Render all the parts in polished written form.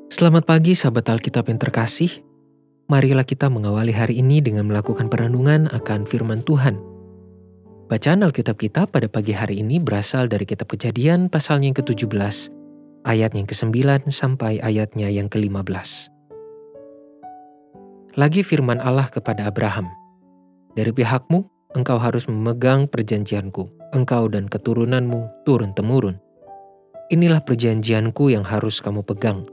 Selamat pagi sahabat Alkitab yang terkasih. Marilah kita mengawali hari ini dengan melakukan perenungan akan firman Tuhan. Bacaan Alkitab kita pada pagi hari ini berasal dari kitab Kejadian pasalnya yang ke-17, ayat yang ke-9 sampai ayatnya yang ke-15. Lagi firman Allah kepada Abraham, "Dari pihakmu, engkau harus memegang perjanjianku, engkau dan keturunanmu turun-temurun. Inilah perjanjianku yang harus kamu pegang,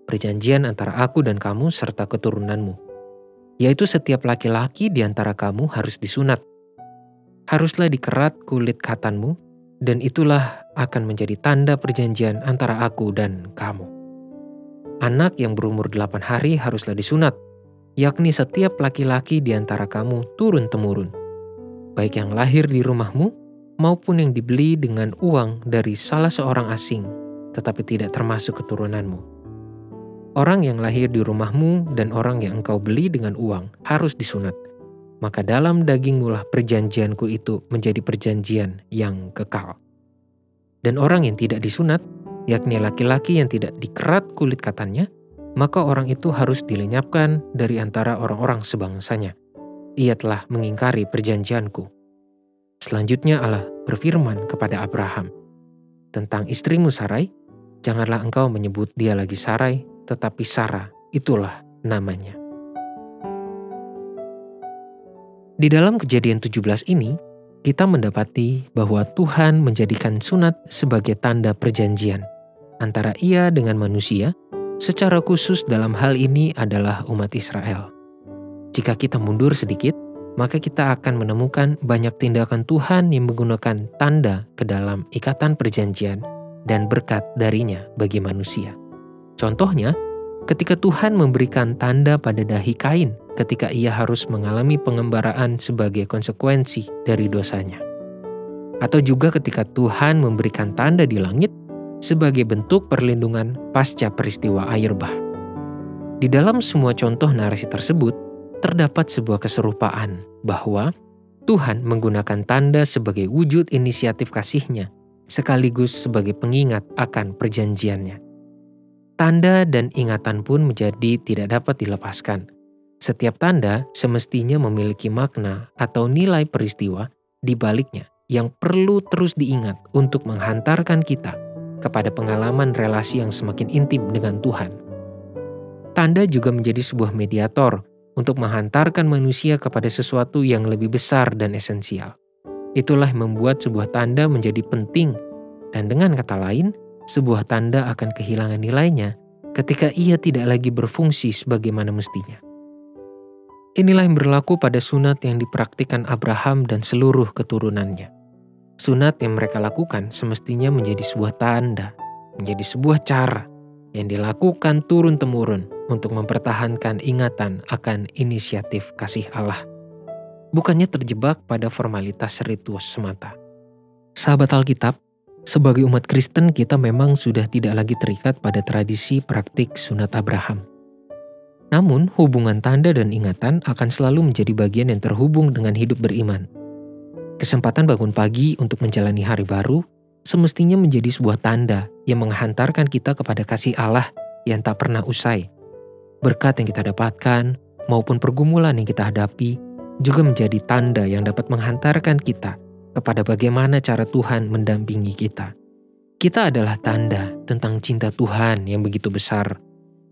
perjanjian antara aku dan kamu serta keturunanmu, yaitu setiap laki-laki di antara kamu harus disunat. Haruslah dikerat kulit khatanmu, dan itulah akan menjadi tanda perjanjian antara aku dan kamu. Anak yang berumur 8 hari haruslah disunat, yakni setiap laki-laki di antara kamu turun-temurun, baik yang lahir di rumahmu maupun yang dibeli dengan uang dari salah seorang asing, tetapi tidak termasuk keturunanmu. Orang yang lahir di rumahmu dan orang yang engkau beli dengan uang harus disunat. Maka dalam dagingmu lah perjanjianku itu menjadi perjanjian yang kekal. Dan orang yang tidak disunat, yakni laki-laki yang tidak dikerat kulit khatannya, maka orang itu harus dilenyapkan dari antara orang-orang sebangsanya. Ia telah mengingkari perjanjianku." Selanjutnya Allah berfirman kepada Abraham, "Tentang istrimu Sarai, janganlah engkau menyebut dia lagi Sarai, tetapi Sarah, itulah namanya." Di dalam Kejadian 17 ini, kita mendapati bahwa Tuhan menjadikan sunat sebagai tanda perjanjian antara Ia dengan manusia, secara khusus dalam hal ini adalah umat Israel. Jika kita mundur sedikit, maka kita akan menemukan banyak tindakan Tuhan yang menggunakan tanda ke dalam ikatan perjanjian dan berkat darinya bagi manusia. Contohnya, ketika Tuhan memberikan tanda pada dahi Kain ketika ia harus mengalami pengembaraan sebagai konsekuensi dari dosanya. Atau juga ketika Tuhan memberikan tanda di langit sebagai bentuk perlindungan pasca peristiwa air bah. Di dalam semua contoh narasi tersebut, terdapat sebuah keserupaan bahwa Tuhan menggunakan tanda sebagai wujud inisiatif kasih-Nya, sekaligus sebagai pengingat akan perjanjiannya. Tanda dan ingatan pun menjadi tidak dapat dilepaskan. Setiap tanda semestinya memiliki makna atau nilai peristiwa di baliknya yang perlu terus diingat untuk menghantarkan kita kepada pengalaman relasi yang semakin intim dengan Tuhan. Tanda juga menjadi sebuah mediator untuk menghantarkan manusia kepada sesuatu yang lebih besar dan esensial. Itulah yang membuat sebuah tanda menjadi penting, dan dengan kata lain, sebuah tanda akan kehilangan nilainya ketika ia tidak lagi berfungsi sebagaimana mestinya. Inilah yang berlaku pada sunat yang dipraktikkan Abraham dan seluruh keturunannya. Sunat yang mereka lakukan semestinya menjadi sebuah tanda, menjadi sebuah cara yang dilakukan turun-temurun untuk mempertahankan ingatan akan inisiatif kasih Allah. Bukannya terjebak pada formalitas ritual semata. Sahabat Alkitab, sebagai umat Kristen kita memang sudah tidak lagi terikat pada tradisi praktik sunat Abraham. Namun, hubungan tanda dan ingatan akan selalu menjadi bagian yang terhubung dengan hidup beriman. Kesempatan bangun pagi untuk menjalani hari baru semestinya menjadi sebuah tanda yang menghantarkan kita kepada kasih Allah yang tak pernah usai. Berkat yang kita dapatkan maupun pergumulan yang kita hadapi juga menjadi tanda yang dapat menghantarkan kita kepada bagaimana cara Tuhan mendampingi kita. Kita adalah tanda tentang cinta Tuhan yang begitu besar.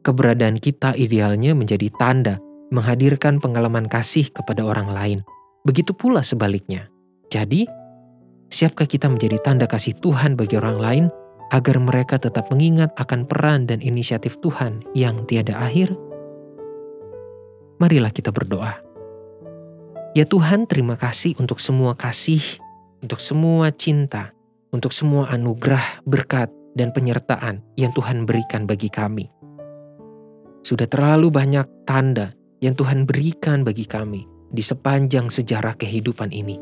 Keberadaan kita idealnya menjadi tanda menghadirkan pengalaman kasih kepada orang lain. Begitu pula sebaliknya. Jadi, siapkah kita menjadi tanda kasih Tuhan bagi orang lain agar mereka tetap mengingat akan peran dan inisiatif Tuhan yang tiada akhir? Marilah kita berdoa. Ya Tuhan, terima kasih untuk semua kasih, untuk semua cinta, untuk semua anugerah, berkat, dan penyertaan yang Tuhan berikan bagi kami. Sudah terlalu banyak tanda yang Tuhan berikan bagi kami di sepanjang sejarah kehidupan ini.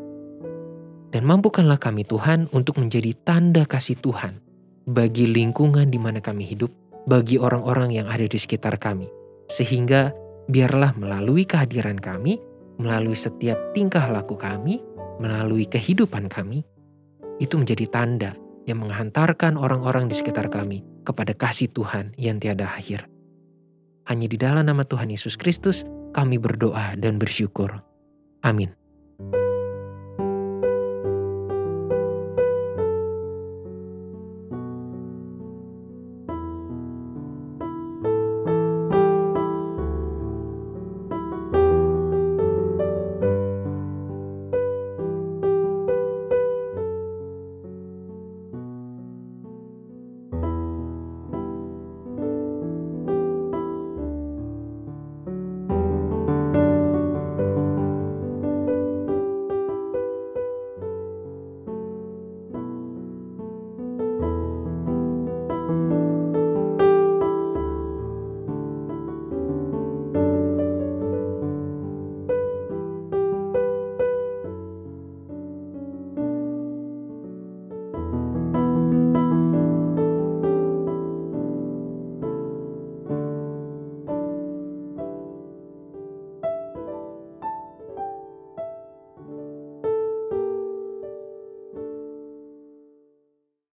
Dan mampukanlah kami Tuhan untuk menjadi tanda kasih Tuhan bagi lingkungan di mana kami hidup, bagi orang-orang yang ada di sekitar kami. Sehingga biarlah melalui kehadiran kami, melalui setiap tingkah laku kami, melalui kehidupan kami, itu menjadi tanda yang menghantarkan orang-orang di sekitar kami kepada kasih Tuhan yang tiada akhir. Hanya di dalam nama Tuhan Yesus Kristus kami berdoa dan bersyukur. Amin.